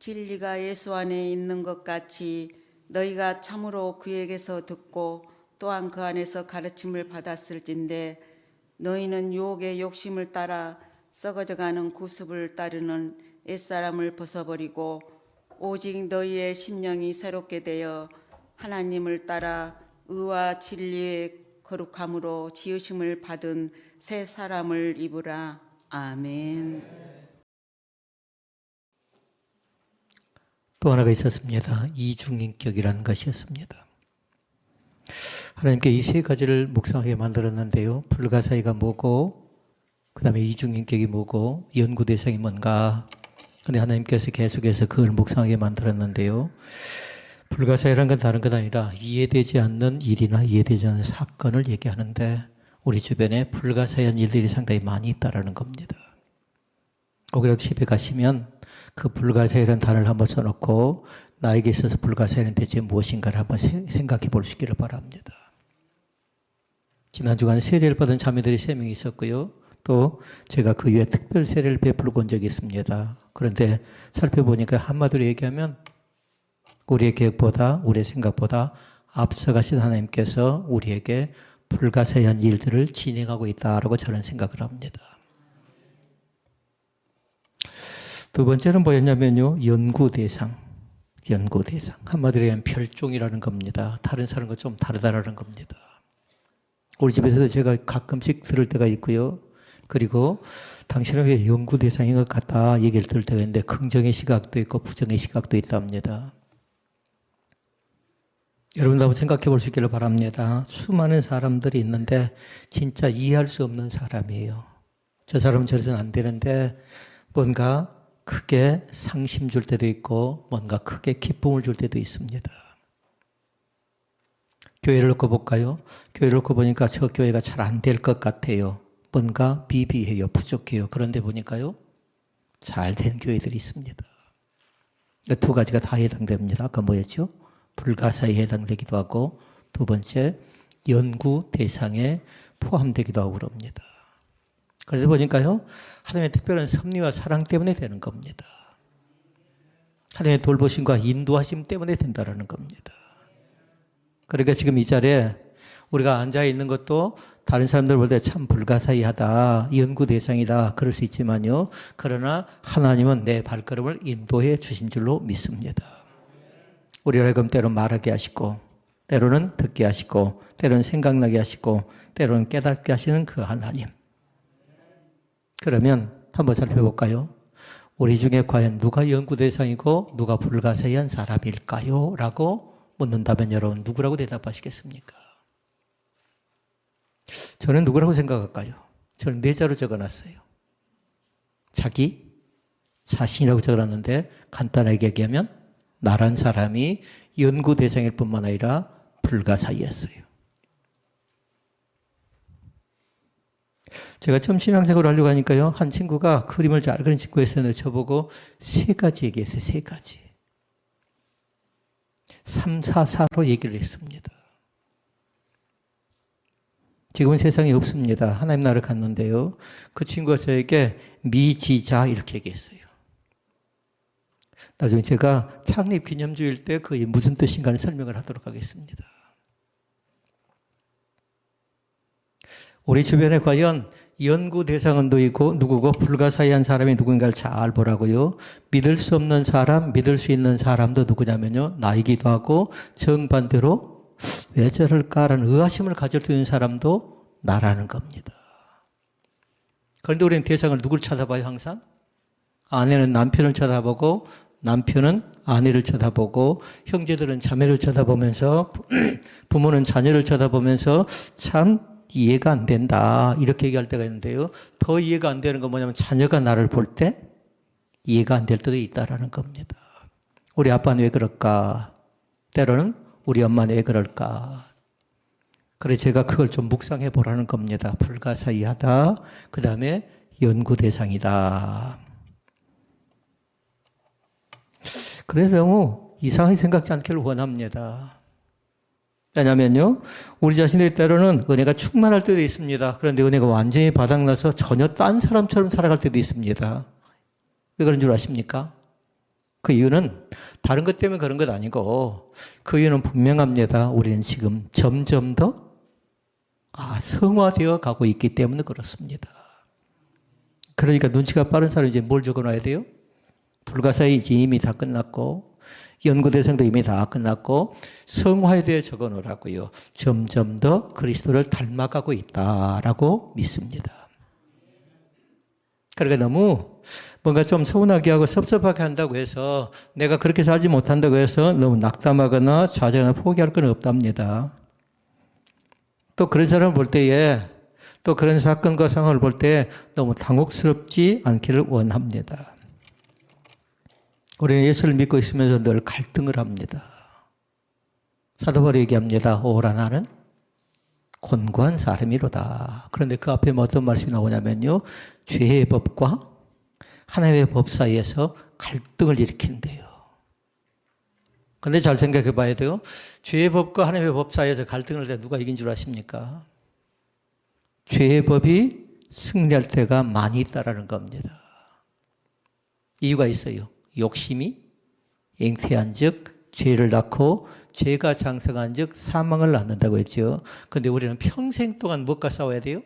진리가 예수 안에 있는 것 같이 너희가 참으로 그에게서 듣고 또한 그 안에서 가르침을 받았을진데 너희는 유혹의 욕심을 따라 썩어져가는 구습을 따르는 옛사람을 벗어버리고 오직 너희의 심령이 새롭게 되어 하나님을 따라 의와 진리의 거룩함으로 지으심을 받은 새 사람을 입으라. 아멘. 또 하나가 있었습니다. 이중인격이라는 것이었습니다. 하나님께 이 세 가지를 묵상하게 만들었는데요. 불가사의가 뭐고, 그 다음에 이중인격이 뭐고, 연구 대상이 뭔가. 근데 하나님께서 계속해서 그걸 묵상하게 만들었는데요. 불가사의라는 건 다른 것 아니라 이해되지 않는 일이나 이해되지 않는 사건을 얘기하는데 우리 주변에 불가사의한 일들이 상당히 많이 있다는 겁니다. 혹이라도 집에 가시면 그 불가사의라는 단어를 한번 써놓고 나에게 있어서 불가사의는 대체 무엇인가를 한번 생각해 보시기를 바랍니다. 지난 주간에 세례를 받은 자매들이 3명이 있었고요. 또 제가 그 이후에 특별 세례를 베풀고 온 적이 있습니다. 그런데 살펴보니까 한마디로 얘기하면 우리의 계획보다 우리의 생각보다 앞서가신 하나님께서 우리에게 불가사의한 일들을 진행하고 있다라고 저는 생각을 합니다. 두 번째는 뭐였냐면요. 연구 대상. 한마디로 얘기하면 별종이라는 겁니다. 다른 사람과 좀 다르다라는 겁니다. 우리 집에서도 제가 가끔씩 들을 때가 있고요. 그리고 당신은 왜 연구 대상인 것 같다 얘기를 들을 때가 있는데 긍정의 시각도 있고 부정의 시각도 있답니다. 여러분도 한번 생각해 볼 수 있기를 바랍니다. 수많은 사람들이 있는데 진짜 이해할 수 없는 사람이에요. 저 사람은 저래서는 안 되는데 뭔가 크게 상심 줄 때도 있고 뭔가 크게 기쁨을 줄 때도 있습니다. 교회를 놓고 볼까요? 교회를 놓고 보니까 저 교회가 잘 안 될 것 같아요. 뭔가 비비해요. 부족해요. 그런데 보니까요. 잘 된 교회들이 있습니다. 두 가지가 다 해당됩니다. 아까 뭐였죠? 불가사의에 해당되기도 하고 두 번째 연구 대상에 포함되기도 하고 그럽니다. 그래서 보니까요. 하나님의 특별한 섭리와 사랑 때문에 되는 겁니다. 하나님의 돌보심과 인도하심 때문에 된다는 겁니다. 그러니까 지금 이 자리에 우리가 앉아있는 것도 다른 사람들보다 참 불가사의하다, 연구 대상이다 그럴 수 있지만요. 그러나 하나님은 내 발걸음을 인도해 주신 줄로 믿습니다. 우리가 지금 때로는 말하게 하시고 때로는 듣게 하시고 때로는 생각나게 하시고 때로는 깨닫게 하시는 그 하나님. 그러면 한번 살펴볼까요? 우리 중에 과연 누가 연구 대상이고 누가 불가사의한 사람일까요? 라고 묻는다면 여러분 누구라고 대답하시겠습니까? 저는 누구라고 생각할까요? 저는 4자로 적어놨어요. 자기 자신이라고 적어놨는데 간단하게 얘기하면 나란 사람이 연구 대상일 뿐만 아니라 불가사의였어요. 제가 처음 신앙생활을 하려고 하니까요. 한 친구가 그림을 잘 그리는 친구였었는데 저보고 3가지 얘기했어요. 3가지. 3, 4, 4로 얘기를 했습니다. 지금은 세상에 없습니다. 하나님 나라를 갔는데요. 그 친구가 저에게 미지자 이렇게 얘기했어요. 나중에 제가 창립 기념주일 때 그게 무슨 뜻인가를 설명을 하도록 하겠습니다. 우리 주변에 과연 연구 대상은 누구고 불가사의한 사람이 누군가를 잘 보라고요. 믿을 수 없는 사람, 믿을 수 있는 사람도 누구냐면요. 나이기도 하고 정반대로 왜 저럴까라는 의아심을 가질 수 있는 사람도 나라는 겁니다. 그런데 우리는 대상을 누굴 쳐다봐요 항상? 아내는 남편을 쳐다보고 남편은 아내를 쳐다보고 형제들은 자매를 쳐다보면서 부모는 자녀를 쳐다보면서 참 이해가 안 된다 이렇게 얘기할 때가 있는데요. 더 이해가 안 되는 건 뭐냐면 자녀가 나를 볼 때 이해가 안 될 때도 있다라는 겁니다. 우리 아빠는 왜 그럴까? 때로는 우리 엄마는 왜 그럴까? 그래서 제가 그걸 좀 묵상해 보라는 겁니다. 불가사의하다. 그 다음에 연구 대상이다. 그래서 너무 이상하게 생각지 않기를 원합니다. 왜냐면요, 우리 자신의 때로는 은혜가 충만할 때도 있습니다. 그런데 은혜가 완전히 바닥나서 전혀 딴 사람처럼 살아갈 때도 있습니다. 왜 그런 줄 아십니까? 그 이유는 다른 것 때문에 그런 것 아니고 그 이유는 분명합니다. 우리는 지금 점점 더 성화되어 가고 있기 때문에 그렇습니다. 그러니까 눈치가 빠른 사람이 이제 뭘 적어놔야 돼요? 불가사의 이제 이미 다 끝났고 연구 대상도 이미 다 끝났고 성화에 대해 적어놓으라고요. 점점 더 그리스도를 닮아가고 있다라고 믿습니다. 그러니까 너무 뭔가 좀 서운하게 하고 섭섭하게 한다고 해서 내가 그렇게 살지 못한다고 해서 너무 낙담하거나 좌절하거나 포기할 건 없답니다. 또 그런 사람을 볼 때에 또 그런 사건과 상황을 볼 때 너무 당혹스럽지 않기를 원합니다. 우리는 예수를 믿고 있으면서 늘 갈등을 합니다. 사도 바울이 얘기합니다. 오라 나는 곤고한 사람이로다. 그런데 그 앞에 어떤 말씀이 나오냐면요. 죄의 법과 하나님의 법 사이에서 갈등을 일으킨대요. 그런데 잘 생각해 봐야 돼요. 죄의 법과 하나님의 법 사이에서 갈등을 할 때 누가 이긴 줄 아십니까? 죄의 법이 승리할 때가 많이 있다라는 겁니다. 이유가 있어요. 욕심이 잉태한 즉 죄를 낳고 죄가 장성한 즉 사망을 낳는다고 했죠. 그런데 우리는 평생 동안 무엇과 싸워야 돼요?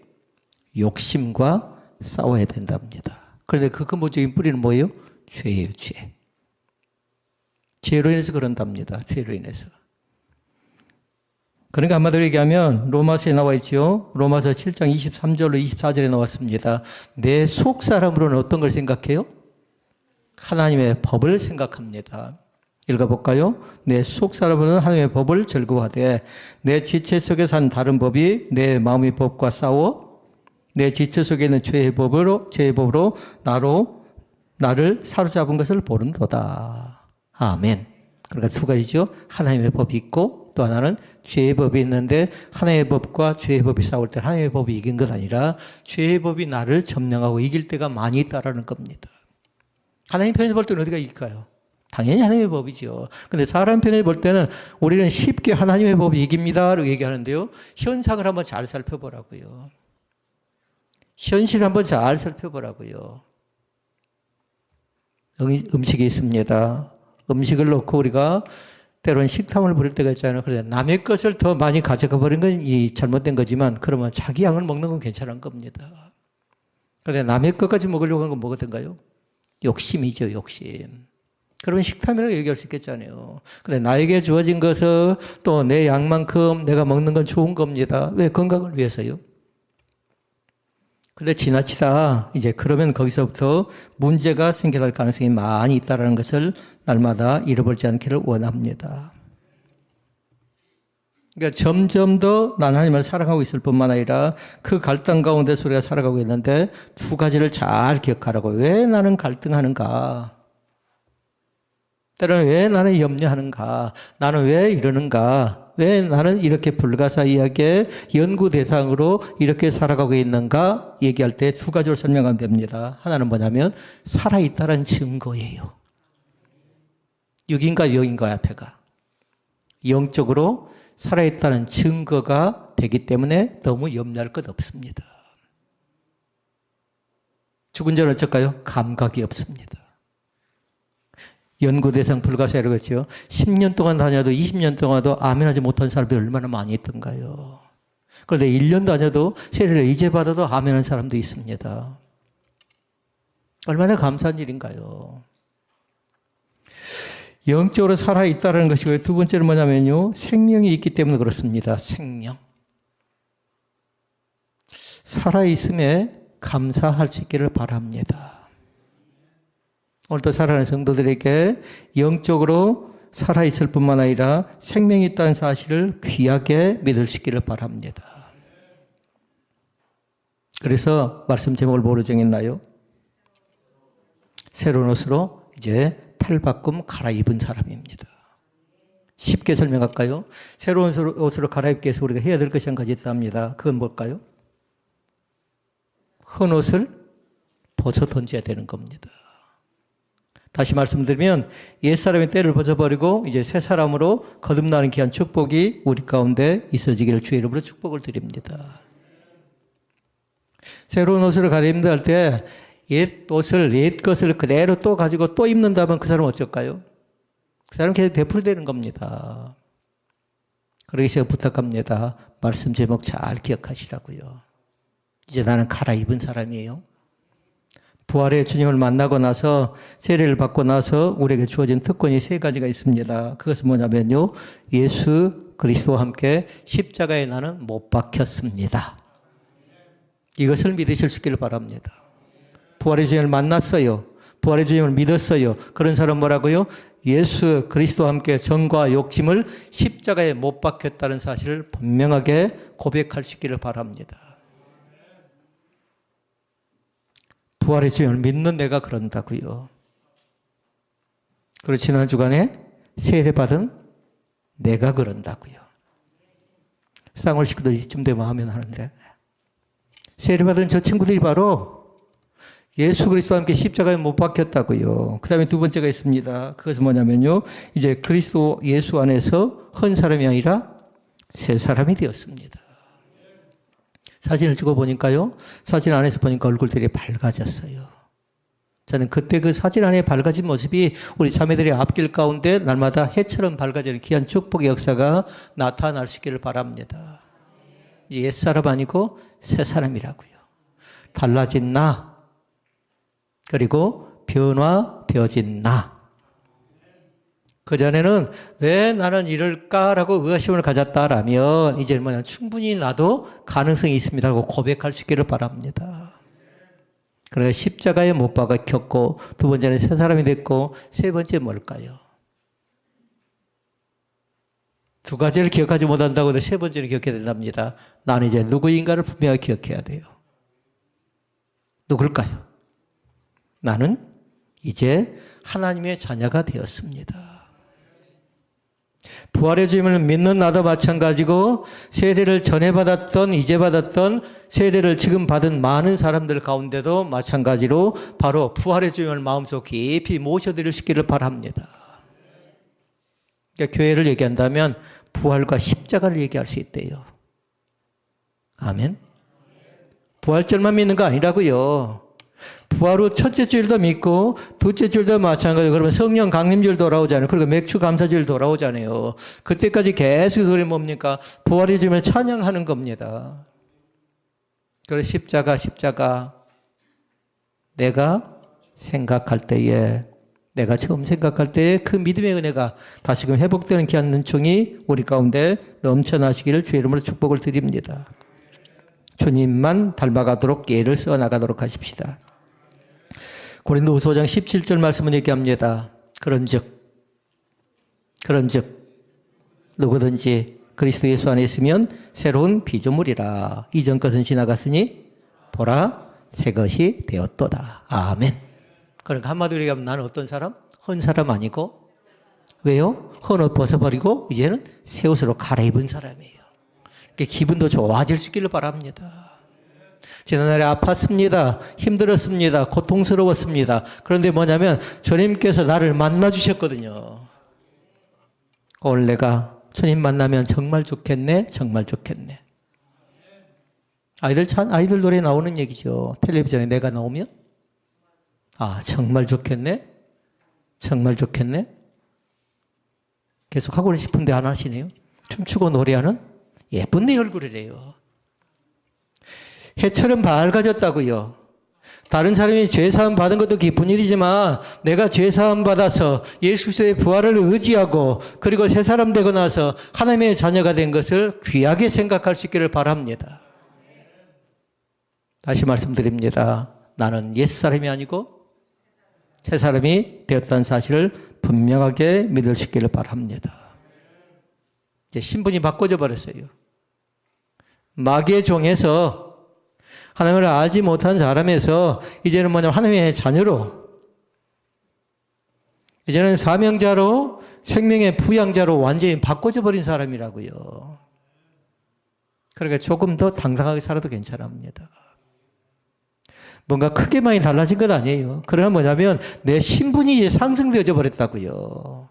욕심과 싸워야 된답니다. 그런데 그 근본적인 뿌리는 뭐예요? 죄예요. 죄. 죄로 인해서 그런답니다. 죄로 인해서. 그러니까 한마디로 얘기하면 로마서에 나와 있죠. 로마서 7장 23절로 24절에 나왔습니다. 내 속 사람으로는 어떤 걸 생각해요? 하나님의 법을 생각합니다. 읽어볼까요? 내 속 사람으로는 하나님의 법을 즐거워하되 내 지체 속에 산 다른 법이 내 마음의 법과 싸워 내 지체 속에 있는 죄의 법으로 나를 사로잡은 것을 보는도다. 아멘. 그러니까 두 가지죠. 하나님의 법이 있고 또 하나는 죄의 법이 있는데 하나님의 법과 죄의 법이 싸울 때 하나님의 법이 이긴 것 아니라 죄의 법이 나를 점령하고 이길 때가 많이 있다라는 겁니다. 하나님 편에서 볼 때는 어디가 이길까요? 당연히 하나님의 법이죠. 그런데 사람 편에 볼 때는 우리는 쉽게 하나님의 법이 이깁니다라고 얘기하는데요. 현상을 한번 잘 살펴보라고요. 현실을 한번 잘 살펴보라고요. 음식이 있습니다. 음식을 놓고 우리가 때로는 식탐을 부릴 때가 있잖아요. 그래서 남의 것을 더 많이 가져가 버린 건 잘못된 거지만 그러면 자기 양을 먹는 건 괜찮은 겁니다. 그런데 남의 것까지 먹으려고 한 건 뭐가 된가요? 욕심이죠, 욕심. 그러면 식탐이라고 얘기할 수 있겠잖아요. 근데 나에게 주어진 것을 또 내 양만큼 내가 먹는 건 좋은 겁니다. 왜? 건강을 위해서요. 근데 지나치다 이제 그러면 거기서부터 문제가 생겨날 가능성이 많이 있다는 것을 날마다 잃어버리지 않기를 원합니다. 그러니까 점점 더 난 하나님을 사랑하고 있을 뿐만 아니라 그 갈등 가운데 우리가 살아가고 있는데 두 가지를 잘 기억하라고. 왜 나는 갈등하는가? 때로는 왜 나는 염려하는가? 나는 왜 이러는가? 왜 나는 이렇게 불가사의하게 연구 대상으로 이렇게 살아가고 있는가? 얘기할 때 두 가지로 설명하면 됩니다. 하나는 뭐냐면 살아있다는 증거예요. 육인가 영인가 앞에가. 영적으로 살아있다는 증거가 되기 때문에 너무 염려할 것 없습니다. 죽은 자는 어쩔까요? 감각이 없습니다. 연구대상 불가사의라고 했죠. 10년 동안 다녀도 20년 동안도 아멘하지 못한 사람들이 얼마나 많이 있던가요. 그런데 1년 다녀도 세례를 이제 받아도 아멘한 사람도 있습니다. 얼마나 감사한 일인가요. 영적으로 살아있다는 것이고요. 두 번째는 뭐냐면요. 생명이 있기 때문에 그렇습니다. 생명. 살아있음에 감사할 수 있기를 바랍니다. 오늘도 사랑하는 성도들에게 영적으로 살아있을 뿐만 아니라 생명이 있다는 사실을 귀하게 믿을 수 있기를 바랍니다. 그래서 말씀 제목을 뭐로 정했나요? 새로운 옷으로 이제 탈바꿈 갈아입은 사람입니다. 쉽게 설명할까요? 새로운 옷으로 갈아입기 위해서 우리가 해야 될 것이 한 가지 있답니다. 그건 뭘까요? 헌 옷을 벗어 던져야 되는 겁니다. 다시 말씀드리면 옛사람의 때를 벗어버리고 이제 새 사람으로 거듭나는 귀한 축복이 우리 가운데 있어지기를 주의 이름으로 축복을 드립니다. 새로운 옷으로 갈아입는다 할 때 옛 옷을, 옛 것을 그대로 또 가지고 또 입는다면 그 사람은 어쩔까요? 그 사람은 계속 되풀이되는 겁니다. 그러기 제가 부탁합니다. 말씀 제목 잘 기억하시라고요. 이제 나는 갈아입은 사람이에요. 부활의 주님을 만나고 나서 세례를 받고 나서 우리에게 주어진 특권이 세 가지가 있습니다. 그것은 뭐냐면요. 예수 그리스도와 함께 십자가에 나는 못 박혔습니다. 이것을 믿으실 수 있기를 바랍니다. 부활의 주님을 만났어요. 부활의 주님을 믿었어요. 그런 사람 뭐라고요? 예수 그리스도와 함께 정과 욕심을 십자가에 못 박혔다는 사실을 분명하게 고백할 수 있기를 바랍니다. 부활의 주님을 믿는 내가 그런다고요. 그리고 지난 주간에 세례받은 내가 그런다고요. 쌍월 식구들 이쯤 되면 하면 하는데 세례받은 저 친구들이 바로 예수 그리스도와 함께 십자가에 못 박혔다고요. 그 다음에 두 번째가 있습니다. 그것은 뭐냐면요. 이제 그리스도 예수 안에서 한 사람이 아니라 새 사람이 되었습니다. 사진을 찍어보니까요. 사진 안에서 보니까 얼굴들이 밝아졌어요. 저는 그때 그 사진 안에 밝아진 모습이 우리 자매들의 앞길 가운데 날마다 해처럼 밝아지는 귀한 축복의 역사가 나타날 수 있기를 바랍니다. 이제 옛사람 아니고 새 사람이라고요. 달라진 나, 그리고 변화되어진 나. 그전에는 왜 나는 이럴까라고 의아심을 가졌다라면 이제는 뭐냐 충분히 나도 가능성이 있습니다라고 고백할 수 있기를 바랍니다. 그래서 십자가에 못 박았고 두 번째는 새 사람이 됐고 세 번째 뭘까요? 두 가지를 기억하지 못한다고 해도 세 번째를 기억해야 된답니다. 나는 이제 누구인가를 분명히 기억해야 돼요. 누굴까요? 나는 이제 하나님의 자녀가 되었습니다. 부활의 주님을 믿는 나도 마찬가지고 세례를 전에 받았던 이제 받았던 세례를 지금 받은 많은 사람들 가운데도 마찬가지로 바로 부활의 주님을 마음속 깊이 모셔드릴 수 있기를 바랍니다. 그러니까 교회를 얘기한다면 부활과 십자가를 얘기할 수 있대요. 아멘. 부활절만 믿는 거 아니라고요. 부활 후 첫째 주일도 믿고 둘째 주일도 마찬가지고 그러면 성령 강림주일 돌아오잖아요. 그리고 맥주 감사주일 돌아오잖아요. 그때까지 계속 소리 뭡니까? 부활의 주님을 찬양하는 겁니다. 그래서 십자가 내가 생각할 때에 내가 처음 생각할 때에 그 믿음의 은혜가 다시금 회복되는 귀한 은총이 우리 가운데 넘쳐나시기를 주의 이름으로 축복을 드립니다. 주님만 닮아가도록 예를 써나가도록 하십시다. 고린도후서 5장 17절 말씀은 얘기합니다. 그런즉 누구든지 그리스도 예수 안에 있으면 새로운 피조물이라. 이전 것은 지나갔으니 보라 새 것이 되었도다. 아멘. 그러니까 한마디로 얘기하면 나는 어떤 사람? 헌 사람 아니고 왜요? 헌 옷 벗어버리고 이제는 새 옷으로 갈아입은 사람이에요. 기분도 좋아질 수 있기를 바랍니다. 지난날에 아팠습니다. 힘들었습니다. 고통스러웠습니다. 그런데 뭐냐면 주님께서 나를 만나주셨거든요. 오늘 내가 주님 만나면 정말 좋겠네. 정말 좋겠네. 아이들 노래 나오는 얘기죠. 텔레비전에 내가 나오면 아 정말 좋겠네. 정말 좋겠네. 계속 하고는 싶은데 안 하시네요. 춤추고 노래하는 예쁜 내 얼굴이래요. 해처럼 밝아졌다고요. 다른 사람이 죄사함 받은 것도 기쁜 일이지만 내가 죄사함 받아서 예수 그리스도의 부활을 의지하고 그리고 새 사람 되고 나서 하나님의 자녀가 된 것을 귀하게 생각할 수 있기를 바랍니다. 다시 말씀드립니다. 나는 옛사람이 아니고 새 사람이 되었다는 사실을 분명하게 믿을 수 있기를 바랍니다. 이제 신분이 바꿔져 버렸어요. 마귀의 종에서 하나님을 알지 못한 사람에서 이제는 뭐냐면 하나님의 자녀로 이제는 사명자로 생명의 부양자로 완전히 바꿔져 버린 사람이라고요. 그러니까 조금 더 당당하게 살아도 괜찮습니다. 뭔가 크게 많이 달라진 건 아니에요. 그러나 뭐냐면 내 신분이 이제 상승되어져 버렸다고요.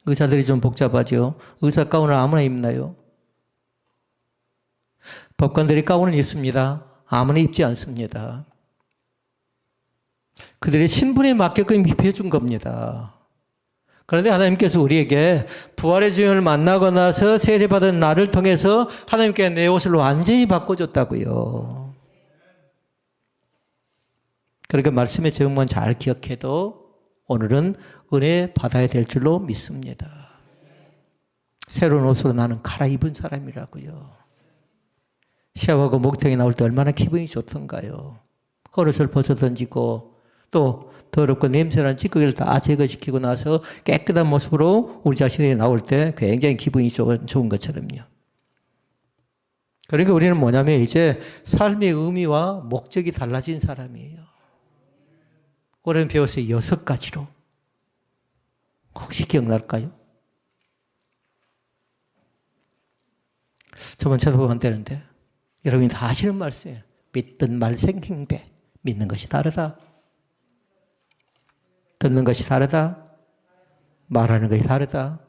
의사들이 좀 복잡하죠. 의사 가운을 아무나 입나요? 법관들이 가운을 입습니다. 아무나 입지 않습니다. 그들의 신분에 맞게끔 입혀 준 겁니다. 그런데 하나님께서 우리에게 부활의 주님을 만나고 나서 세례받은 나를 통해서 하나님께 내 옷을 완전히 바꿔줬다고요. 그러니까 말씀의 제목만 잘 기억해도 오늘은 은혜 받아야 될 줄로 믿습니다. 새로운 옷으로 나는 갈아입은 사람이라고요. 샤워하고 목욕탕에 나올 때 얼마나 기분이 좋던가요. 겉옷을 벗어던지고 또 더럽고 냄새나는 찌꺼기를 다 제거시키고 나서 깨끗한 모습으로 우리 자신이 나올 때 굉장히 기분이 좋은 것처럼요. 그러니까 우리는 뭐냐면 이제 삶의 의미와 목적이 달라진 사람이에요. 올해는 배웠어요. 6가지로. 혹시 기억날까요? 저번 찾아보면 되는데 여러분이 다 아시는 말씀이에요. 믿든 말생 행배. 믿는 것이 다르다. 듣는 것이 다르다. 말하는 것이 다르다.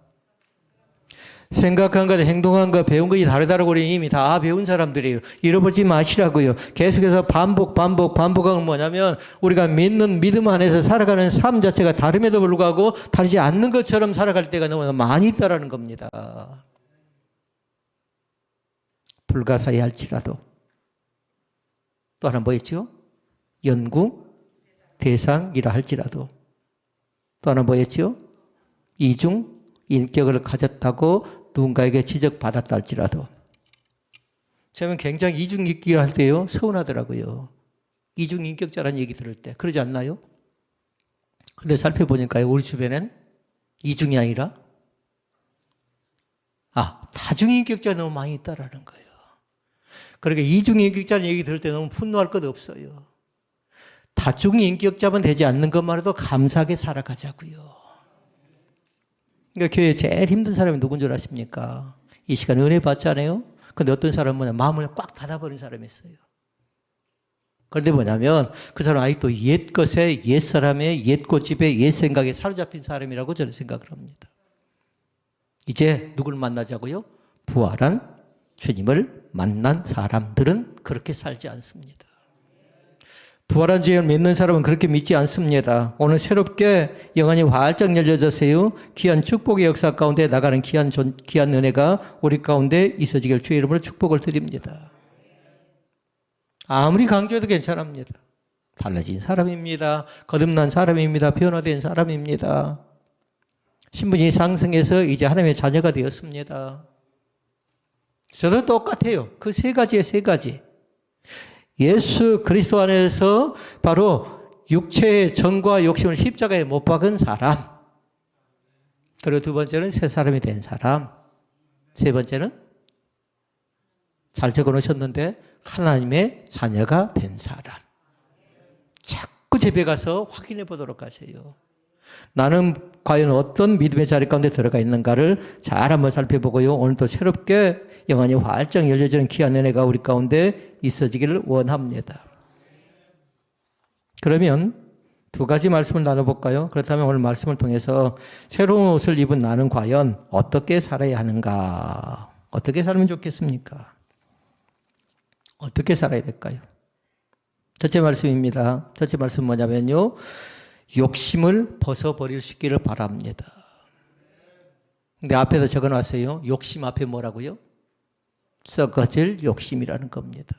생각한 것, 행동한 것, 배운 것이 다르다라고 우리 이미 다 배운 사람들이에요. 잃어버리지 마시라고요. 계속해서 반복하면 뭐냐면 우리가 믿는 믿음 안에서 살아가는 삶 자체가 다름에도 불구하고 다르지 않는 것처럼 살아갈 때가 너무 많이 있다라는 겁니다. 불가사의할지라도 또 하나 뭐였죠? 연구 대상이라 할지라도 또 하나 뭐였죠? 이중 인격을 가졌다고 누군가에게 지적받았다 할지라도 저는 굉장히 이중 인격을 할 때요 서운하더라고요. 이중 인격자라는 얘기 들을 때 그러지 않나요? 근데 살펴보니까요 우리 주변엔 이중이 아니라 다중인격자가 너무 많이 있다라는 거예요. 그러니까 이중인격자는 얘기 들을 때 너무 분노할 것 없어요. 다중인격자만 되지 않는 것만으로도 감사하게 살아가자고요. 그러니까 교회에 제일 힘든 사람이 누군 줄 아십니까? 이 시간에 은혜 받잖아요. 근데 어떤 사람은 마음을 꽉 닫아버린 사람이 있어요. 그런데 뭐냐면 그 사람은 아직도 옛 것에, 옛 사람의, 옛 고집에, 옛 생각에 사로잡힌 사람이라고 저는 생각을 합니다. 이제 누굴 만나자고요? 부활한 주님을 만난 사람들은 그렇게 살지 않습니다. 부활한 주님을 믿는 사람은 그렇게 믿지 않습니다. 오늘 새롭게 영안이 활짝 열려졌어요. 귀한 축복의 역사 가운데 나가는 귀한 은혜가 우리 가운데 있어지길 주의 이름으로 축복을 드립니다. 아무리 강조해도 괜찮습니다. 달라진 사람입니다. 거듭난 사람입니다. 변화된 사람입니다. 신분이 상승해서 이제 하나님의 자녀가 되었습니다. 저도 똑같아요. 그 3가지의 3가지. 예수 그리스도 안에서 바로 육체의 정과 욕심을 십자가에 못 박은 사람. 그리고 2번째는 새 사람이 된 사람. 3번째는 잘 적어놓으셨는데 하나님의 자녀가 된 사람. 자꾸 집에 가서 확인해 보도록 하세요. 나는 과연 어떤 믿음의 자리 가운데 들어가 있는가를 잘 한번 살펴보고요. 오늘도 새롭게 영안이 활짝 열려지는 귀한 은혜가 우리 가운데 있어지기를 원합니다. 그러면 2가지 말씀을 나눠볼까요? 그렇다면 오늘 말씀을 통해서 새로운 옷을 입은 나는 과연 어떻게 살아야 하는가? 어떻게 살면 좋겠습니까? 어떻게 살아야 될까요? 첫째 말씀입니다. 첫째 말씀은 뭐냐면요. 욕심을 벗어버릴 수 있기를 바랍니다. 근데 앞에서 적어놨어요. 욕심 앞에 뭐라고요? 썩어질 욕심이라는 겁니다.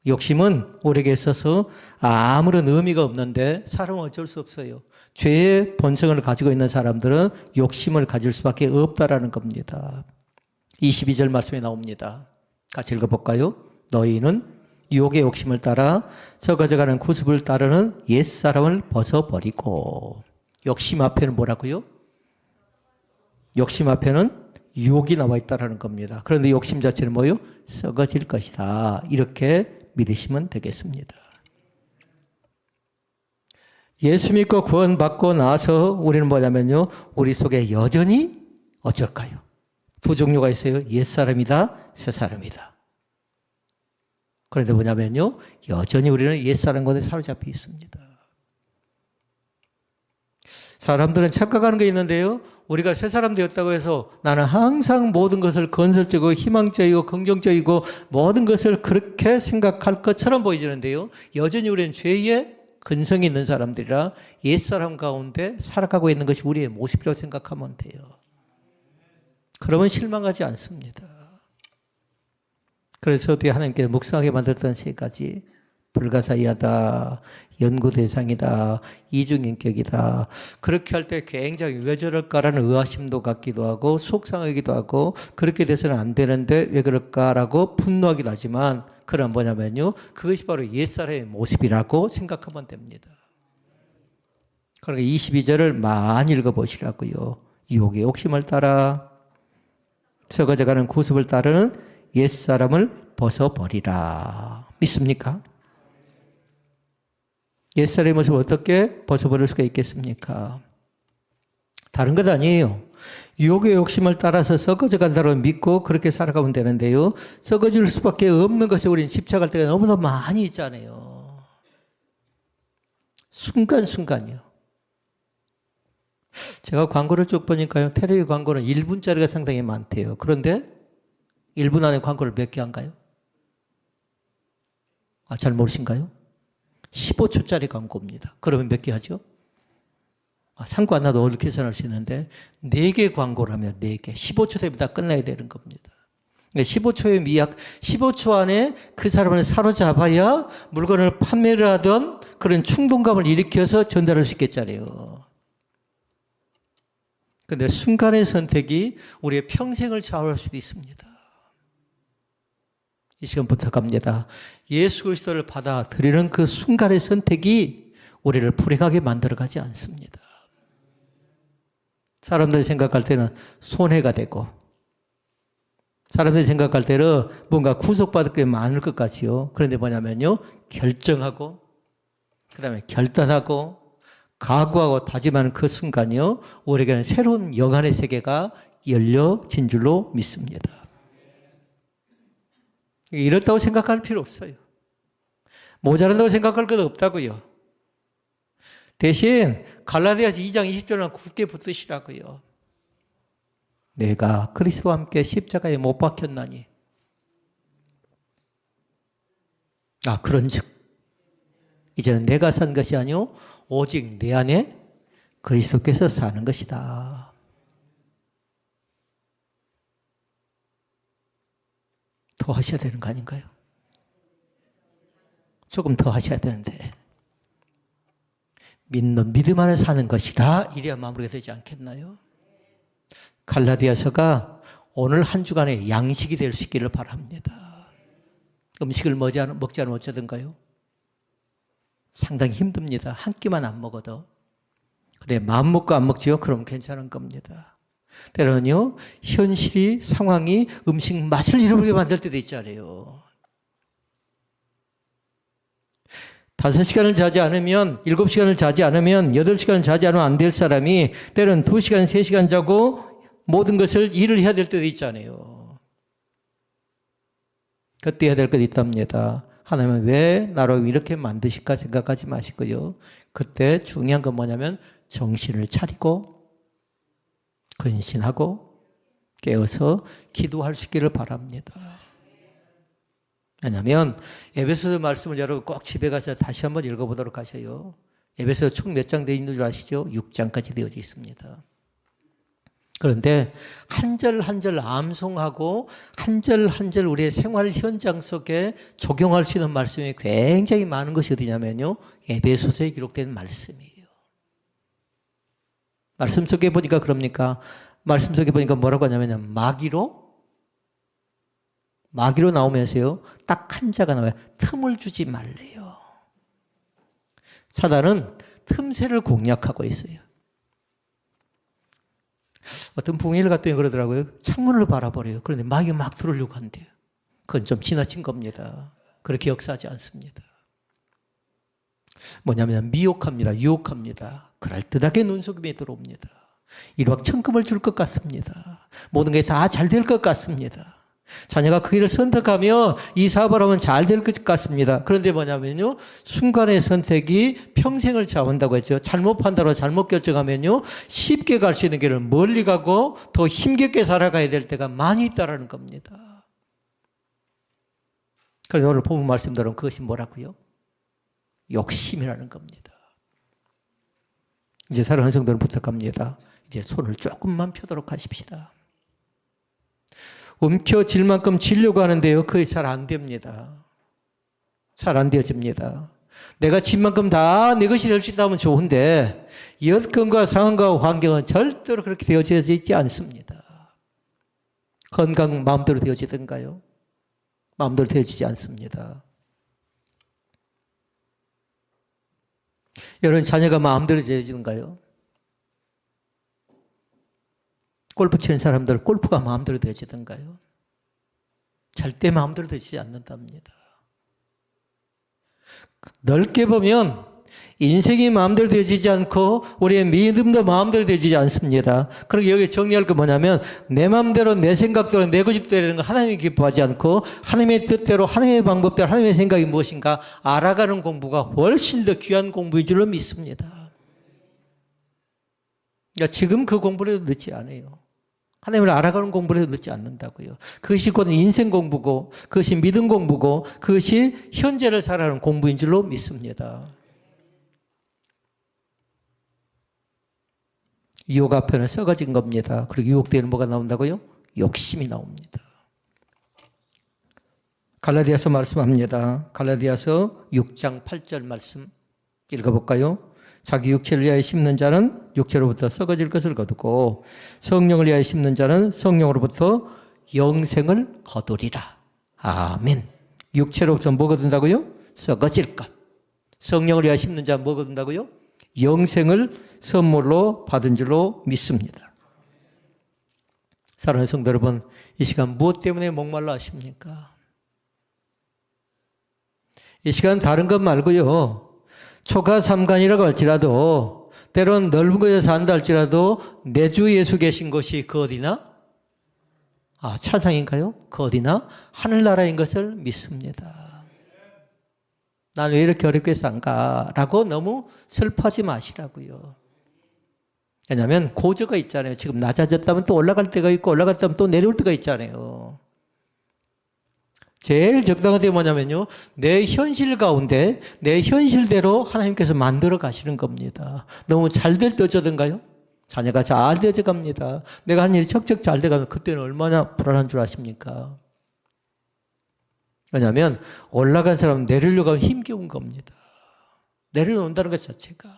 욕심은 우리에게 있어서 아무런 의미가 없는데 사람은 어쩔 수 없어요. 죄의 본성을 가지고 있는 사람들은 욕심을 가질 수밖에 없다라는 겁니다. 22절 말씀에 나옵니다. 같이 읽어볼까요? 너희는 유혹의 욕심을 따라 썩어져가는 구습을 따르는 옛사람을 벗어버리고. 욕심 앞에는 뭐라고요? 욕심 앞에는 유혹이 나와 있다는 겁니다. 그런데 욕심 자체는 뭐요? 썩어질 것이다. 이렇게 믿으시면 되겠습니다. 예수 믿고 구원받고 나서 우리는 뭐냐면요. 우리 속에 여전히 어쩔까요? 2 종류가 있어요. 옛사람이다, 새사람이다. 그런데 뭐냐면요. 여전히 우리는 옛사람 가운데 사로잡혀 있습니다. 사람들은 착각하는 게 있는데요. 우리가 새 사람 되었다고 해서 나는 항상 모든 것을 건설적이고 희망적이고 긍정적이고 모든 것을 그렇게 생각할 것처럼 보이지는데요. 여전히 우리는 죄의 근성이 있는 사람들이라 옛사람 가운데 살아가고 있는 것이 우리의 모습이라고 생각하면 돼요. 그러면 실망하지 않습니다. 그래서 어떻게 하나님께서 묵상하게 만들었던 세 가지, 불가사의하다, 연구 대상이다, 이중인격이다. 그렇게 할 때 굉장히 왜 저럴까라는 의아심도 갖기도 하고 속상하기도 하고 그렇게 돼서는 안 되는데 왜 그럴까라고 분노하기도 하지만 그건 뭐냐면요. 그것이 바로 옛사람의 모습이라고 생각하면 됩니다. 그러니까 22절을 많이 읽어보시라고요. 유혹의 욕심을 따라 썩어져가는 구습을 따르는 옛사람을 벗어버리라. 믿습니까? 옛사람의 모습을 어떻게 벗어버릴 수가 있겠습니까? 다른 것 아니에요. 유혹의 욕심을 따라서 썩어져 간다고 믿고 그렇게 살아가면 되는데요. 썩어질 수밖에 없는 것에 우리는 집착할 때가 너무나 많이 있잖아요. 순간순간이요. 제가 광고를 쭉 보니까요. 텔레비 광고는 1분짜리가 상당히 많대요. 그런데 1분 안에 광고를 몇 개 한가요? 잘 모르신가요? 15초짜리 광고입니다. 그러면 몇 개 하죠? 상고 안 나도 어떻게 계산할 수 있는데 4개 광고를 하면 4개. 15초 되면 다 끝나야 되는 겁니다. 15초의 미약, 15초 안에 그 사람을 사로잡아야 물건을 판매를 하던 그런 충동감을 일으켜서 전달할 수 있겠잖아요. 그런데 순간의 선택이 우리의 평생을 좌우할 수도 있습니다. 이 시간 부탁합니다. 예수 그리스도를 받아들이는 그 순간의 선택이 우리를 불행하게 만들어가지 않습니다. 사람들이 생각할 때는 손해가 되고 사람들이 생각할 때는 뭔가 구속받을 게 많을 것 같지요. 그런데 뭐냐면요. 결정하고 그 다음에 결단하고 각오하고 다짐하는 그 순간이요. 우리에게는 새로운 영안의 세계가 열려진 줄로 믿습니다. 이렇다고 생각할 필요 없어요. 모자란다고 생각할 것도 없다고요. 대신 갈라디아서 2장 20절은 굳게 붙으시라고요. 내가 그리스도와 함께 십자가에 못 박혔나니. 그런즉 이제는 내가 산 것이 아니요 오직 내 안에 그리스도께서 사는 것이다. 더 하셔야 되는 거 아닌가요? 조금 더 하셔야 되는데. 믿는 믿음 안에 사는 것이라 이래야 마무리가 되지 않겠나요? 갈라디아서가 오늘 한 주간의 양식이 될 수 있기를 바랍니다. 음식을 먹지 않으면 어쩌든가요? 상당히 힘듭니다. 한 끼만 안 먹어도. 근데 마음 먹고 안 먹지요? 그럼 괜찮은 겁니다. 때로는요, 현실이, 상황이 음식 맛을 잃어버리게 만들 때도 있잖아요. 5시간을 자지 않으면, 7시간을 자지 않으면, 8시간을 자지 않으면 안 될 사람이 때로는 2시간, 3시간 자고 모든 것을 일을 해야 될 때도 있잖아요. 그때 해야 될 것도 있답니다. 하나님은 왜 나로 이렇게 만드실까 생각하지 마시고요. 그때 중요한 건 뭐냐면 정신을 차리고 근신하고 깨어서 기도할 수 있기를 바랍니다. 왜냐하면 에베소서 말씀을 여러분 꼭 집에 가서 다시 한번 읽어보도록 하셔요. 에베소서 총 몇 장 되어 있는 줄 아시죠? 6장까지 되어져 있습니다. 그런데 한 절 한 절 암송하고 한 절 한 절 우리의 생활 현장 속에 적용할 수 있는 말씀이 굉장히 많은 것이 어디냐면요. 에베소서에 기록된 말씀이에요. 말씀 속에 보니까 그럽니까? 말씀 속에 보니까 뭐라고 하냐면 마귀로 나오면서요. 딱 한 자가 나와요. 틈을 주지 말래요. 사단은 틈새를 공략하고 있어요. 어떤 봉인을 갔더니 그러더라고요. 창문을 바라버려요. 그런데 마귀가 막 들어오려고 한대요. 그건 좀 지나친 겁니다. 그렇게 역사하지 않습니다. 뭐냐면 미혹합니다. 유혹합니다. 그럴듯하게 눈속임에 들어옵니다. 일확천금을 줄 것 같습니다. 모든 게 다 잘 될 것 같습니다. 자녀가 그 길을 선택하면 이 사업을 하면 잘 될 것 같습니다. 그런데 뭐냐면요, 순간의 선택이 평생을 좌우한다고 했죠. 잘못 판단하고 잘못 결정하면요, 쉽게 갈 수 있는 길을 멀리 가고 더 힘겹게 살아가야 될 때가 많이 있다라는 겁니다. 그래서 오늘 본문 말씀대로 그것이 뭐라고요? 욕심이라는 겁니다. 이제 사랑하는 성도는 부탁합니다. 이제 손을 조금만 펴도록 하십시다. 움켜쥘 만큼 지려고 하는데요, 그게 잘 안 됩니다. 잘 안 되어집니다. 내가 진 만큼 다 내 것이 될 수 있다면 좋은데 여건과 상황과 환경은 절대로 그렇게 되어져 있지 않습니다. 건강 마음대로 되어지던가요? 마음대로 되어지지 않습니다. 여러분 자녀가 마음대로 되어지는가요? 골프 치는 사람들 골프가 마음대로 되어지던가요? 절대 마음대로 되지 않는답니다. 넓게 보면 인생이 마음대로 되어지지 않고 우리의 믿음도 마음대로 되어지지 않습니다. 그리고 여기 정리할 거 뭐냐면 내 마음대로 내 생각대로 내 고집대로 되는 거 하나님이 기뻐하지 않고 하나님의 뜻대로 하나님의 방법대로 하나님의 생각이 무엇인가 알아가는 공부가 훨씬 더 귀한 공부인 줄로 믿습니다. 그러니까 지금 그 공부를 해도 늦지 않아요. 하나님을 알아가는 공부를 해도 늦지 않는다고요. 그것이 곧 인생 공부고 그것이 믿음 공부고 그것이 현재를 살아가는 공부인 줄로 믿습니다. 유혹 앞에는 썩어진 겁니다. 그리고 유혹되는 뭐가 나온다고요? 욕심이 나옵니다. 갈라디아서 말씀합니다. 갈라디아서 6장 8절 말씀 읽어볼까요? 자기 육체를 위하여 심는 자는 육체로부터 썩어질 것을 거두고 성령을 위하여 심는 자는 성령으로부터 영생을 거두리라. 아멘. 육체로부터 뭐 거둔다고요? 썩어질 것. 성령을 위하여 심는 자는 뭐 거둔다고요? 영생을 선물로 받은 줄로 믿습니다. 사랑하는 성도 여러분, 이 시간 무엇 때문에 목말라 하십니까? 이 시간 다른 것 말고요. 초가 삼간이라고 할지라도 때론 넓은 곳에 산다 할지라도 내 주 예수 계신 곳이 그 어디나? 차상인가요? 그 어디나? 하늘나라인 것을 믿습니다. 난 왜 이렇게 어렵게 산가? 라고 너무 슬퍼하지 마시라고요. 왜냐하면 고저가 있잖아요. 지금 낮아졌다면 또 올라갈 때가 있고 올라갔다면 또 내려올 때가 있잖아요. 제일 적당한 게 뭐냐면요. 내 현실 가운데 내 현실대로 하나님께서 만들어 가시는 겁니다. 너무 잘 될 때 어쩌던가요? 자녀가 잘 되어져 갑니다. 내가 한 일이 척척 잘 돼가면 그때는 얼마나 불안한 줄 아십니까? 왜냐하면 올라간 사람은 내리려고 하면 힘겨운 겁니다. 내려놓는다는 것 자체가.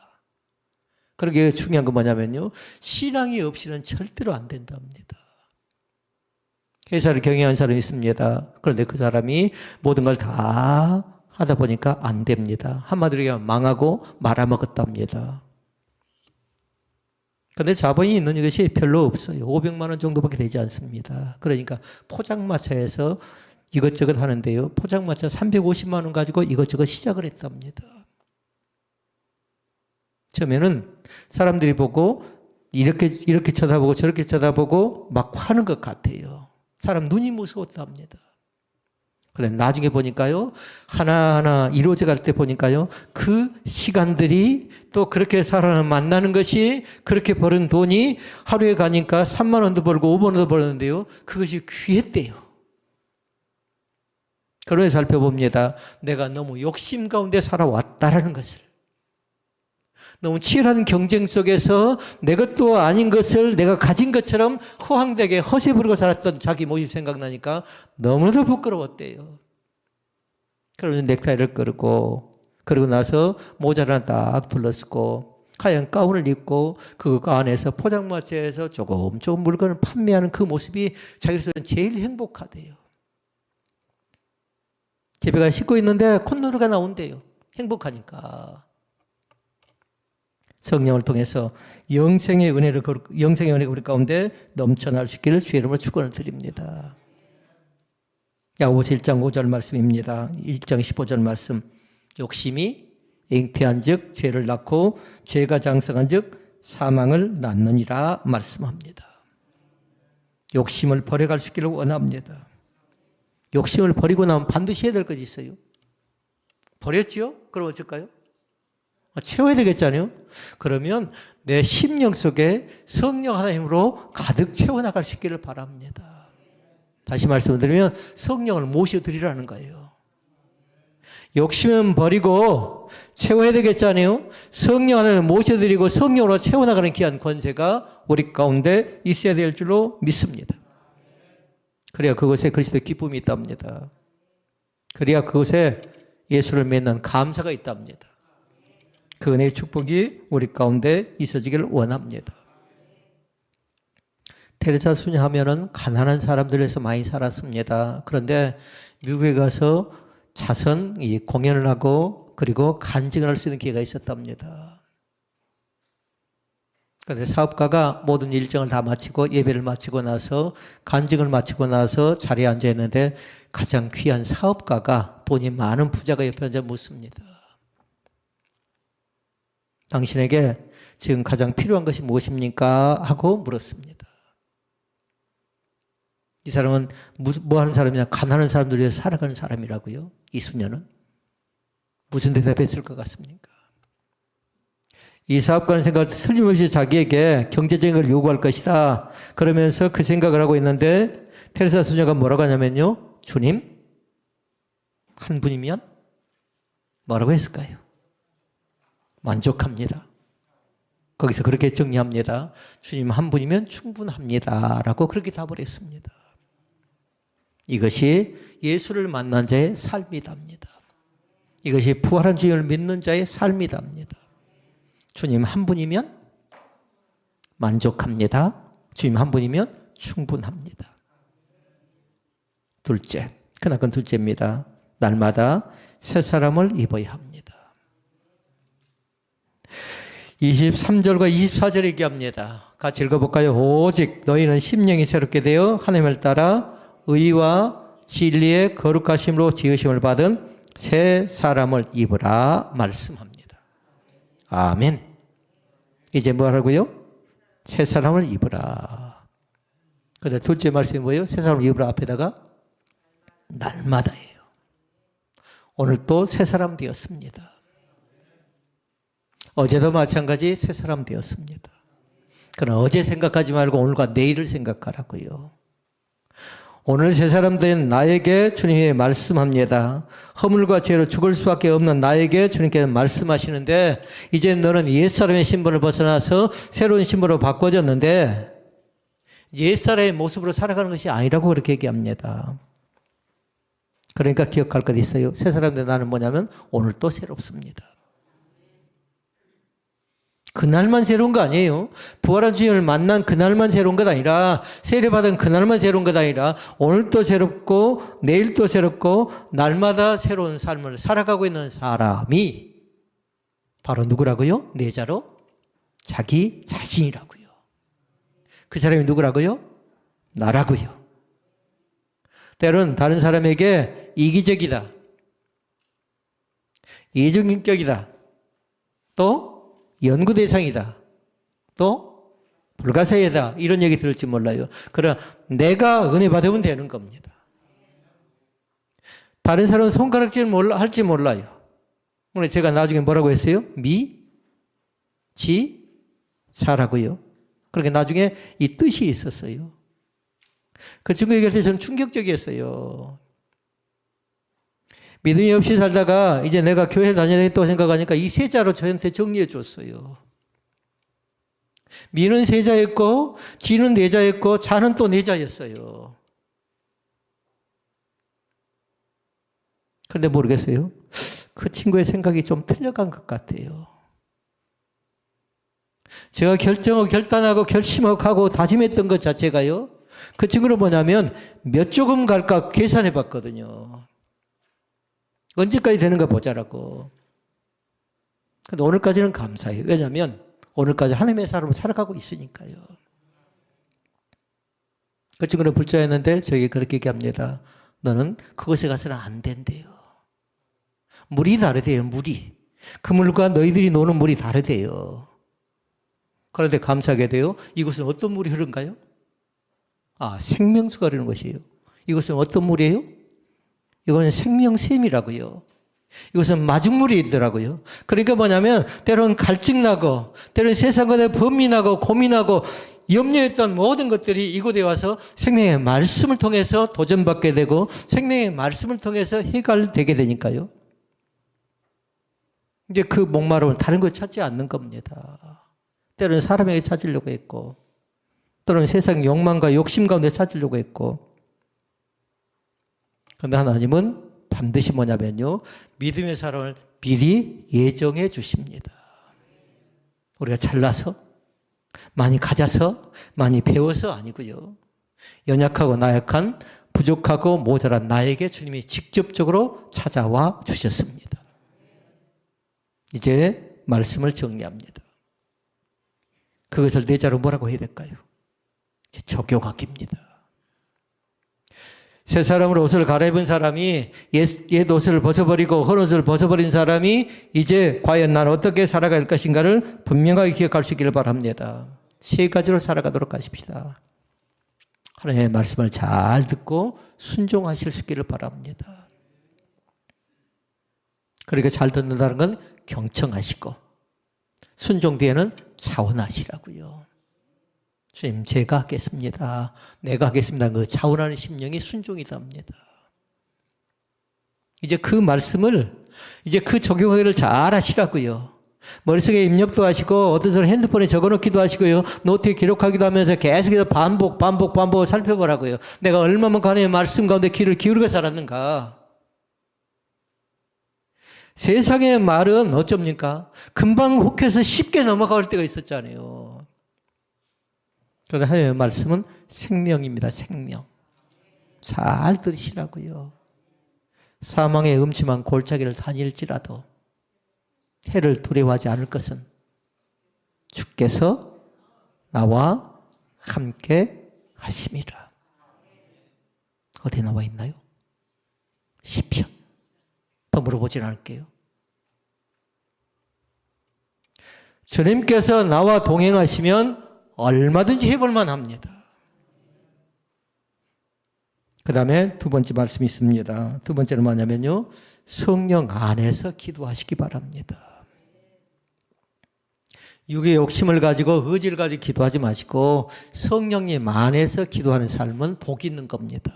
그러게 중요한 건 뭐냐면요. 신앙이 없이는 절대로 안 된답니다. 회사를 경영하는 사람이 있습니다. 그런데 그 사람이 모든 걸 다 하다 보니까 안 됩니다. 한마디로 얘기하면 망하고 말아먹었답니다. 그런데 자본이 있는 이것이 별로 없어요. 500만 원 정도밖에 되지 않습니다. 그러니까 포장마차에서 이것저것 하는데요. 포장마차 350만 원 가지고 이것저것 시작을 했답니다. 처음에는 사람들이 보고 이렇게 쳐다보고 저렇게 쳐다보고 막 하는 것 같아요. 사람 눈이 무서웠답니다. 그런데 나중에 보니까요. 하나하나 이루어져 갈 때 보니까요. 그 시간들이 또 그렇게 사람을 만나는 것이 그렇게 버는 돈이 하루에 가니까 3만 원도 벌고 5만 원도 벌었는데요. 그것이 귀했대요. 그러면서 살펴봅니다. 내가 너무 욕심 가운데 살아왔다라는 것을. 너무 치열한 경쟁 속에서 내 것도 아닌 것을 내가 가진 것처럼 허황되게 허세 부리고 살았던 자기 모습 생각나니까 너무나도 부끄러웠대요. 그러면서 넥타이를 끌고 그러고 나서 모자를 하나 딱 둘러쓰고 하얀 가운을 입고 그 안에서 포장마차에서 조금 물건을 판매하는 그 모습이 자기로서는 제일 행복하대요. 집에가 씻고 있는데 콧노래가 나온대요. 행복하니까. 성령을 통해서 영생의 은혜를 우리 가운데 넘쳐날 수 있기를 주의 이름으로 축원을 드립니다. 야고보서 1장 5절 말씀입니다. 1장 15절 말씀. 욕심이 잉태한 즉 죄를 낳고 죄가 장성한 즉 사망을 낳느니라 말씀합니다. 욕심을 버려갈 수 있기를 원합니다. 욕심을 버리고 나면 반드시 해야 될 것이 있어요. 버렸지요? 그럼 어쩔까요? 채워야 되겠잖아요. 그러면 내 심령 속에 성령 하나님으로 가득 채워나갈 수 있기를 바랍니다. 다시 말씀드리면 성령을 모셔드리라는 거예요. 욕심은 버리고 채워야 되겠잖아요. 성령 하나님을 모셔드리고 성령으로 채워나가는 귀한 권세가 우리 가운데 있어야 될 줄로 믿습니다. 그래야 그곳에 그리스도의 기쁨이 있답니다. 그래야 그곳에 예수를 맺는 감사가 있답니다. 그 은혜의 축복이 우리 가운데 있어지기를 원합니다. 테레사 수녀 하면은 가난한 사람들에서 많이 살았습니다. 그런데 미국에 가서 자선 공연을 하고 그리고 간증을 할 수 있는 기회가 있었답니다. 그런데 사업가가 모든 일정을 다 마치고 예배를 마치고 나서 간증을 마치고 나서 자리에 앉아 있는데 가장 귀한 사업가가 돈이 많은 부자가 옆에 앉아 묻습니다. 당신에게 지금 가장 필요한 것이 무엇입니까? 하고 물었습니다. 이 사람은 뭐 하는 사람이냐? 가난한 사람들 위해서 살아가는 사람이라고요. 이 수녀는 무슨 대답했을 것 같습니까? 이 사업가는 생각할 때 틀림없이 자기에게 경제적인 걸 요구할 것이다. 그러면서 그 생각을 하고 있는데 테레사 수녀가 뭐라고 하냐면요. 주님, 한 분이면 뭐라고 했을까요? 만족합니다. 거기서 그렇게 정리합니다. 주님 한 분이면 충분합니다. 라고 그렇게 답을 했습니다. 이것이 예수를 만난 자의 삶이답니다. 이것이 부활한 주님을 믿는 자의 삶이답니다. 주님 한 분이면 만족합니다. 주님 한 분이면 충분합니다. 둘째, 그나큰 둘째입니다. 날마다 새 사람을 입어야 합니다. 23절과 24절 얘기합니다. 같이 읽어볼까요? 오직 너희는 심령이 새롭게 되어 하나님을 따라 의와 진리의 거룩하심으로 지으심을 받은 새 사람을 입으라 말씀합니다. 아멘. 이제 뭐 하라고요? 새 사람을 입으라. 그런데 둘째 말씀이 뭐예요? 새 사람을 입으라 앞에다가 날마다예요. 오늘 또 새 사람 되었습니다. 어제도 마찬가지 새 사람 되었습니다. 그러나 어제 생각하지 말고 오늘과 내일을 생각하라고요. 오늘 새 사람 된 나에게 주님이 말씀합니다. 허물과 죄로 죽을 수밖에 없는 나에게 주님께서 말씀하시는데 이제 너는 옛사람의 신분을 벗어나서 새로운 신분으로 바꿔졌는데 옛사람의 모습으로 살아가는 것이 아니라고 그렇게 얘기합니다. 그러니까 기억할 것 있어요. 새 사람 된 나는 뭐냐면 오늘 또 새롭습니다. 그날만 새로운 거 아니에요. 부활한 주님을 만난 그날만 새로운 것 아니라 세례받은 그날만 새로운 것 아니라 오늘도 새롭고 내일도 새롭고 날마다 새로운 삶을 살아가고 있는 사람이 바로 누구라고요? 내 자로 자기 자신이라고요. 그 사람이 누구라고요? 나라고요. 때로는 다른 사람에게 이기적이다. 이중인격이다. 또 연구 대상이다. 또 불가사의다. 이런 얘기 들을지 몰라요. 그러나 내가 은혜 받으면 되는 겁니다. 다른 사람은 손가락질 할지 몰라요. 오늘 제가 나중에 뭐라고 했어요? 사라고요. 그렇게 나중에 이 뜻이 있었어요. 그 친구 얘기할 때 저는 충격적이었어요. 믿음이 없이 살다가 이제 내가 교회를 다녀야 되겠다고 생각하니까 이 세자로 저한테 정리해 줬어요. 미는 세자였고 지는 내자였고 자는 또 내자였어요. 그런데 모르겠어요. 그 친구의 생각이 좀 틀려간 것 같아요. 제가 결정하고 결단하고 결심하고 하고 다짐했던 것 자체가요. 그 친구는 뭐냐면 몇 조금 갈까 계산해 봤거든요. 언제까지 되는가 보자라고. 근데 오늘까지는 감사해요. 왜냐하면 오늘까지 하나님의 사람으로 살아가고 있으니까요. 그 친구는 불자였는데 저에게 그렇게 얘기합니다. 너는 그곳에 가서는 안 된대요. 물이 다르대요. 물이. 그 물과 너희들이 노는 물이 다르대요. 그런데 감사하게 돼요. 이곳은 어떤 물이 흐른가요? 생명수가 흐르는 것이에요. 이곳은 어떤 물이에요? 이거는 생명샘이라고요. 이것은 마중물이 있더라고요. 그러니까 뭐냐면 때로는 갈증나고 때로는 세상에 대해 범민하고 고민하고 염려했던 모든 것들이 이곳에 와서 생명의 말씀을 통해서 도전받게 되고 생명의 말씀을 통해서 해결되게 되니까요. 이제 그 목마름을 다른 거 찾지 않는 겁니다. 때로는 사람에게 찾으려고 했고 때로는 세상 욕망과 욕심 가운데 찾으려고 했고 그런데 하나님은 반드시 뭐냐면요. 믿음의 사람을 미리 예정해 주십니다. 우리가 잘나서 많이 가져서 많이 배워서 아니고요. 연약하고 나약한 부족하고 모자란 나에게 주님이 직접적으로 찾아와 주셨습니다. 이제 말씀을 정리합니다. 그것을 내 자로 뭐라고 해야 될까요? 적용하기입니다. 새 사람으로 옷을 갈아입은 사람이 옛 옷을 벗어버리고 헌 옷을 벗어버린 사람이 이제 과연 나는 어떻게 살아갈 것인가를 분명하게 기억할 수 있기를 바랍니다. 세 가지로 살아가도록 하십시다. 하나님의 말씀을 잘 듣고 순종하실 수 있기를 바랍니다. 그러니까 잘 듣는다는 건 경청하시고 순종 뒤에는 자원하시라고요. 주님 제가 하겠습니다. 내가 하겠습니다. 그 자원하는 심령이 순종이다 합니다. 이제 그 말씀을 이제 그 적용하기를 잘 하시라고요. 머릿속에 입력도 하시고 어떤 사람 핸드폰에 적어놓기도 하시고요. 노트에 기록하기도 하면서 계속해서 반복 살펴보라고요. 내가 얼마만큼 하나님의 말씀 가운데 귀를 기울여 살았는가. 세상의 말은 어쩝니까? 금방 혹해서 쉽게 넘어갈 때가 있었잖아요. 그러나 하나님의 말씀은 생명입니다. 생명. 잘 들으시라고요. 사망의 음침한 골짜기를 다닐지라도 해를 두려워하지 않을 것은 주께서 나와 함께 하심이라. 어디에 나와 있나요? 시편. 더 물어보진 않을게요. 주님께서 나와 동행하시면 얼마든지 해볼만 합니다. 그 다음에 두 번째 말씀이 있습니다. 두 번째는 뭐냐면요. 성령 안에서 기도하시기 바랍니다. 육의 욕심을 가지고 의지를 가지고 기도하지 마시고 성령님 안에서 기도하는 삶은 복이 있는 겁니다.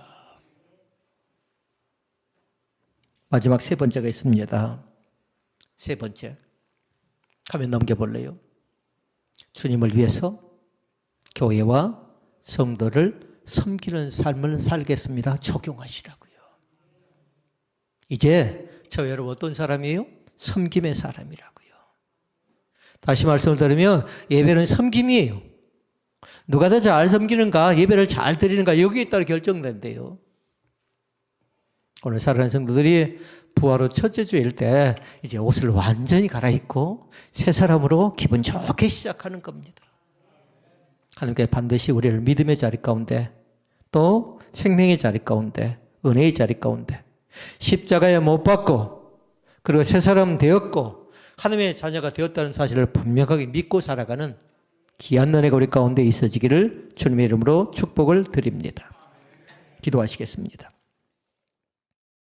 마지막 세 번째가 있습니다. 세 번째. 화면 넘겨볼래요? 주님을 위해서 교회와 성도를 섬기는 삶을 살겠습니다. 적용하시라고요. 이제 저 여러분 어떤 사람이에요? 섬김의 사람이라고요. 다시 말씀을 드리면 예배는 섬김이에요. 누가 더 잘 섬기는가, 예배를 잘 드리는가 여기에 따라 결정된대요. 오늘 사랑하는 성도들이 부활후 첫째 주일 때 이제 옷을 완전히 갈아입고 새 사람으로 기분 좋게 시작하는 겁니다. 하나님께 반드시 우리를 믿음의 자리 가운데 또 생명의 자리 가운데 은혜의 자리 가운데 십자가에 못 박고 그리고 새 사람 되었고 하나님의 자녀가 되었다는 사실을 분명하게 믿고 살아가는 귀한 은혜가 우리 가운데 있어지기를 주님의 이름으로 축복을 드립니다. 기도하시겠습니다.